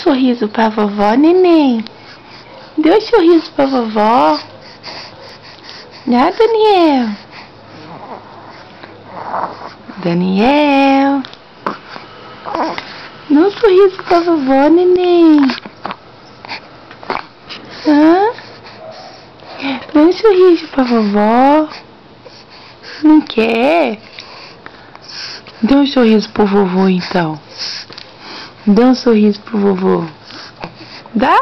Sorriso pra vovó, neném. Dê um sorriso pra vovó. Dá, Daniel. Daniel. Dê um sorriso pra vovó, neném. Hã? Dê um sorriso pra vovó. Não quer? Dê um sorriso pro vovô, então. Dê um sorriso pro vovô. Dá?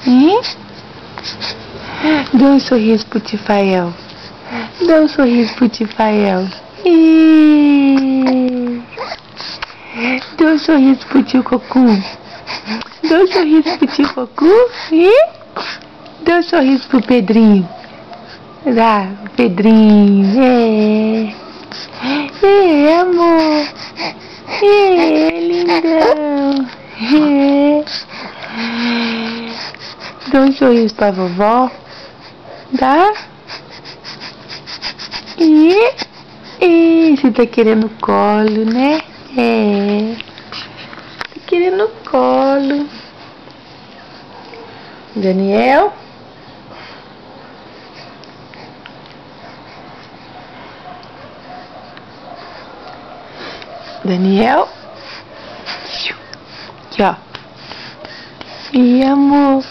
Hein? Dê um sorriso pro Tifael. Dê um sorriso pro Tifael. Dê um sorriso pro tio Cocu. Dê um sorriso pro tio Cocu. Dê um sorriso pro Pedrinho. Dá, Pedrinho. Amor. Lindão. Dá um sorriso pra vovó. Dá? Você tá querendo colo, né? Tá querendo colo. Daniel? Daniel? Aqui, ó. Amor.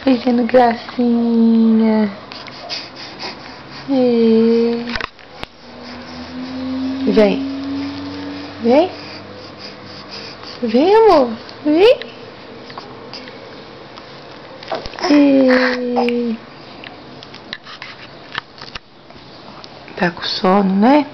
Fazendo gracinha. Vem. Vem. Vem, amor. Vem. Tá com sono, né?